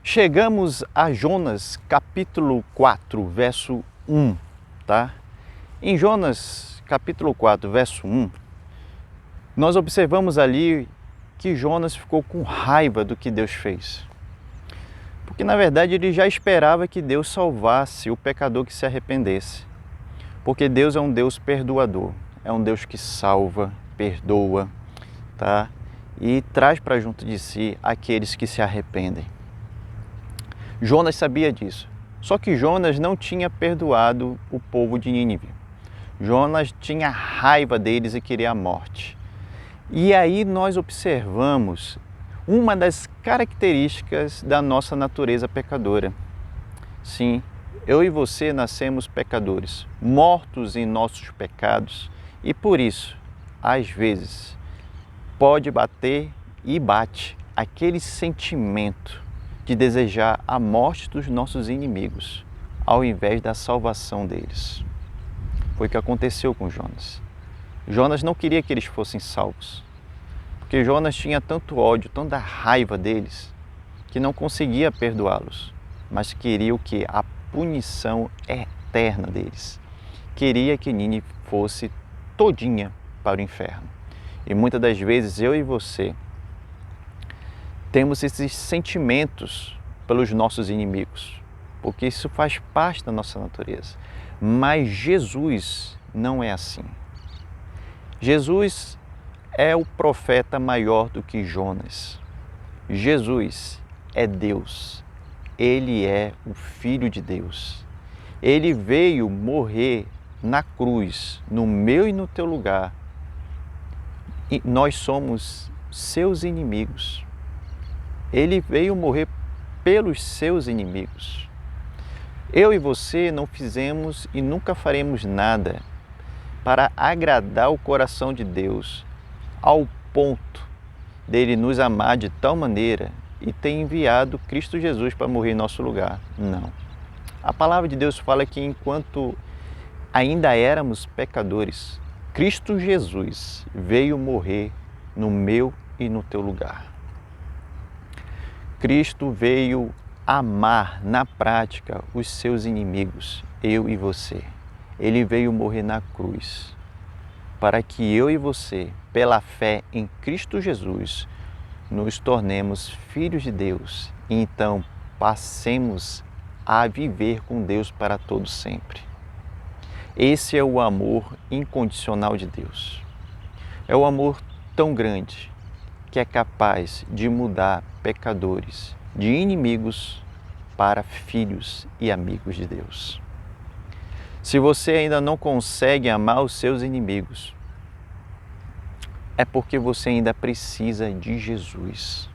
Chegamos a Jonas capítulo 4, verso 1, tá? Em Jonas capítulo 4, verso 1, nós observamos ali que Jonas ficou com raiva do que Deus fez. Porque na verdade ele já esperava que Deus salvasse o pecador que se arrependesse. Porque Deus é um Deus perdoador, é um Deus que salva, perdoa, tá? E traz para junto de si aqueles que se arrependem. Jonas sabia disso. Só que Jonas não tinha perdoado o povo de Nínive. Jonas tinha raiva deles e queria a morte. E aí nós observamos uma das características da nossa natureza pecadora. Sim, eu e você nascemos pecadores, mortos em nossos pecados, e por isso, às vezes, pode bater e bate aquele sentimento de desejar a morte dos nossos inimigos, ao invés da salvação deles. Foi o que aconteceu com Jonas. Jonas não queria que eles fossem salvos, porque Jonas tinha tanto ódio, tanta raiva deles, que não conseguia perdoá-los, mas queria o quê? A punição eterna deles. Queria que Nínive fosse todinha para o inferno. E muitas das vezes eu e você temos esses sentimentos pelos nossos inimigos, porque isso faz parte da nossa natureza. Mas Jesus não é assim. Jesus é o profeta maior do que Jonas. Jesus é Deus. Ele é o Filho de Deus. Ele veio morrer na cruz, no meu e no teu lugar. E nós somos seus inimigos. Ele veio morrer pelos seus inimigos. Eu e você não fizemos e nunca faremos nada para agradar o coração de Deus ao ponto dele nos amar de tal maneira e ter enviado Cristo Jesus para morrer em nosso lugar. Não. A palavra de Deus fala que enquanto ainda éramos pecadores, Cristo Jesus veio morrer no meu e no teu lugar. Cristo veio amar na prática os seus inimigos, eu e você. Ele veio morrer na cruz para que eu e você, pela fé em Cristo Jesus, nos tornemos filhos de Deus e então passemos a viver com Deus para todo sempre. Esse é o amor incondicional de Deus. É o amor tão grande que é capaz de mudar pecadores de inimigos para filhos e amigos de Deus. Se você ainda não consegue amar os seus inimigos, é porque você ainda precisa de Jesus.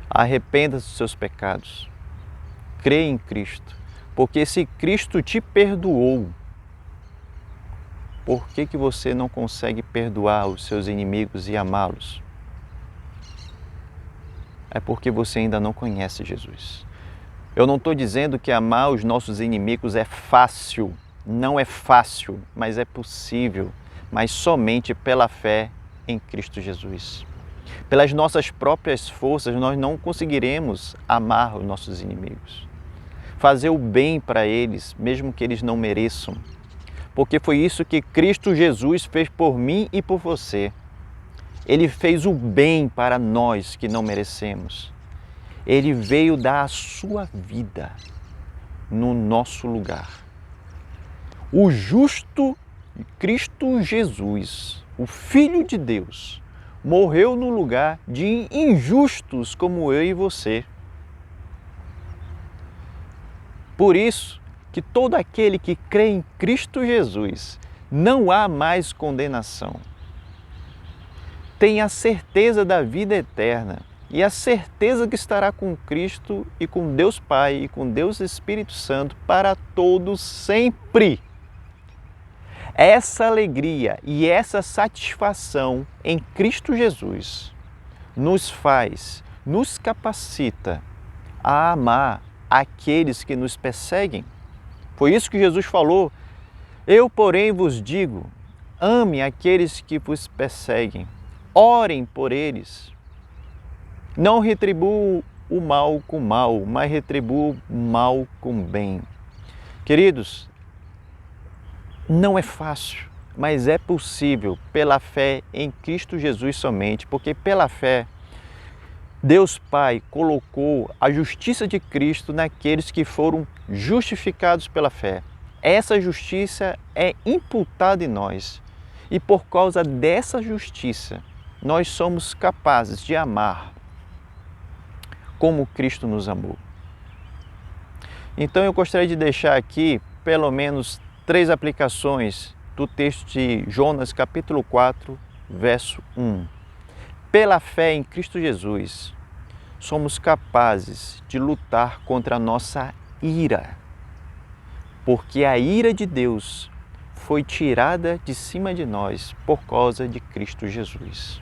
Arrependa-se dos seus pecados. Crê em Cristo. Porque se Cristo te perdoou, por que você não consegue perdoar os seus inimigos e amá-los? É porque você ainda não conhece Jesus. Eu não estou dizendo que amar os nossos inimigos é fácil. Não é fácil, mas é possível. Mas somente pela fé em Cristo Jesus. Pelas nossas próprias forças, nós não conseguiremos amar os nossos inimigos. Fazer o bem para eles, mesmo que eles não mereçam. Porque foi isso que Cristo Jesus fez por mim e por você. Ele fez o bem para nós que não merecemos. Ele veio dar a sua vida no nosso lugar. O justo Cristo Jesus, o Filho de Deus, morreu no lugar de injustos como eu e você. Por isso que todo aquele que crê em Cristo Jesus, não há mais condenação. Tem a certeza da vida eterna e a certeza que estará com Cristo e com Deus Pai e com Deus Espírito Santo para todos sempre. Essa alegria e essa satisfação em Cristo Jesus nos capacita a amar aqueles que nos perseguem. Foi isso que Jesus falou. Eu, porém, vos digo, ame aqueles que vos perseguem. Orem por eles. Não retribuam o mal com mal, mas retribuo o mal com bem. Queridos, não é fácil, mas é possível pela fé em Cristo Jesus somente, porque pela fé Deus Pai colocou a justiça de Cristo naqueles que foram justificados pela fé. Essa justiça é imputada em nós e por causa dessa justiça nós somos capazes de amar como Cristo nos amou. Então eu gostaria de deixar aqui pelo menos 3 aplicações do texto de Jonas capítulo 4, verso 1. Pela fé em Cristo Jesus, somos capazes de lutar contra a nossa ira, porque a ira de Deus foi tirada de cima de nós por causa de Cristo Jesus.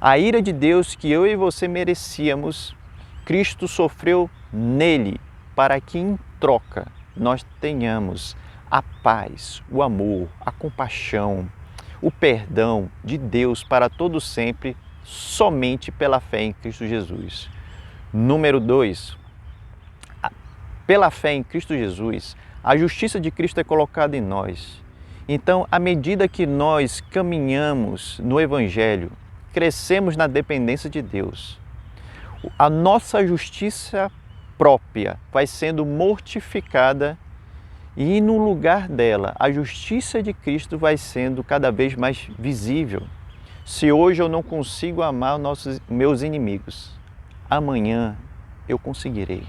A ira de Deus que eu e você merecíamos, Cristo sofreu nele, para que em troca nós tenhamos a paz, o amor, a compaixão, o perdão de Deus para todo sempre, somente pela fé em Cristo Jesus. Número 2, pela fé em Cristo Jesus, a justiça de Cristo é colocada em nós. Então, à medida que nós caminhamos no Evangelho, crescemos na dependência de Deus, a nossa justiça própria vai sendo mortificada e no lugar dela, a justiça de Cristo vai sendo cada vez mais visível. Se hoje eu não consigo amar meus inimigos, amanhã eu conseguirei.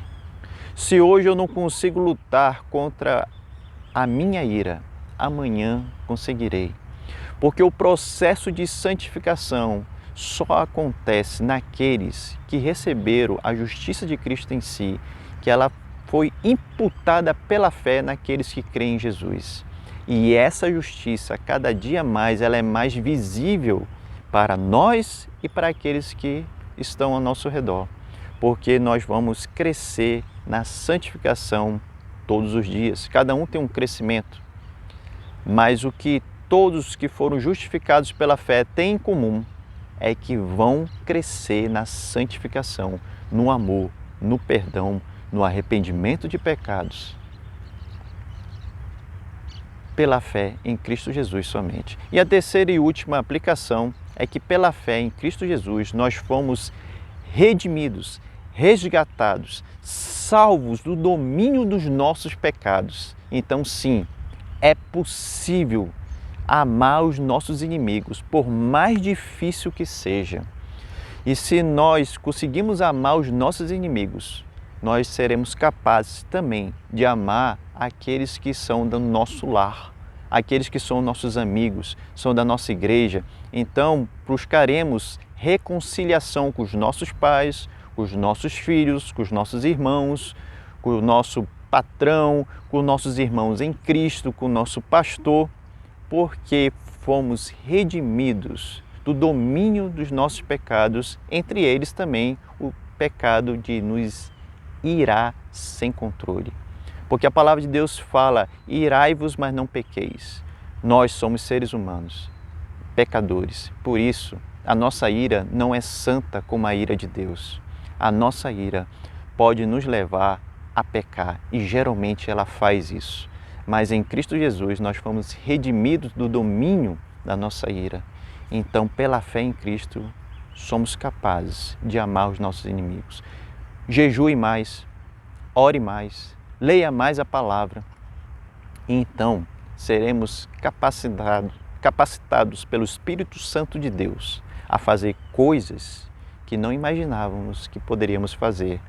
Se hoje eu não consigo lutar contra a minha ira, amanhã conseguirei. Porque o processo de santificação só acontece naqueles que receberam a justiça de Cristo em si, que ela foi imputada pela fé naqueles que creem em Jesus. E essa justiça, cada dia mais, ela é mais visível para nós e para aqueles que estão ao nosso redor, porque nós vamos crescer na santificação todos os dias. Cada um tem um crescimento, mas o que todos que foram justificados pela fé têm em comum é que vão crescer na santificação, no amor, no perdão, no arrependimento de pecados, pela fé em Cristo Jesus somente. E a terceira e última aplicação é que pela fé em Cristo Jesus nós fomos redimidos, resgatados, salvos do domínio dos nossos pecados. Então sim, é possível amar os nossos inimigos, por mais difícil que seja. E se nós conseguimos amar os nossos inimigos, nós seremos capazes também de amar aqueles que são do nosso lar, aqueles que são nossos amigos, são da nossa igreja. Então, buscaremos reconciliação com os nossos pais, com os nossos filhos, com os nossos irmãos, com o nosso patrão, com os nossos irmãos em Cristo, com o nosso pastor, porque fomos redimidos do domínio dos nossos pecados, entre eles também o pecado de nos irar sem controle. Porque a palavra de Deus fala: irai-vos, mas não pequeis. Nós somos seres humanos, pecadores. Por isso, a nossa ira não é santa como a ira de Deus. A nossa ira pode nos levar a pecar e geralmente ela faz isso. Mas em Cristo Jesus nós fomos redimidos do domínio da nossa ira. Então, pela fé em Cristo, somos capazes de amar os nossos inimigos. Jejue mais, ore mais, leia mais a palavra. E então seremos capacitados pelo Espírito Santo de Deus a fazer coisas que não imaginávamos que poderíamos fazer,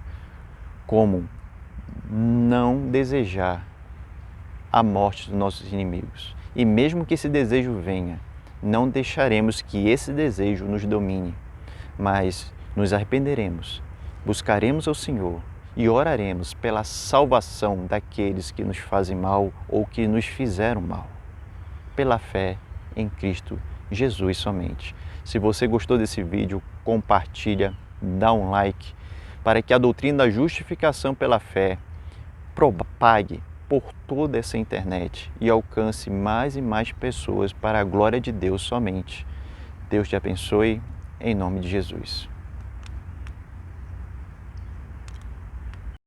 como não desejar a morte dos nossos inimigos. E mesmo que esse desejo venha, não deixaremos que esse desejo nos domine, mas nos arrependeremos, buscaremos ao Senhor e oraremos pela salvação daqueles que nos fazem mal ou que nos fizeram mal, pela fé em Cristo Jesus somente. Se você gostou desse vídeo, compartilha, dá um like, para que a doutrina da justificação pela fé propague por toda essa internet e alcance mais e mais pessoas para a glória de Deus somente. Deus te abençoe, em nome de Jesus.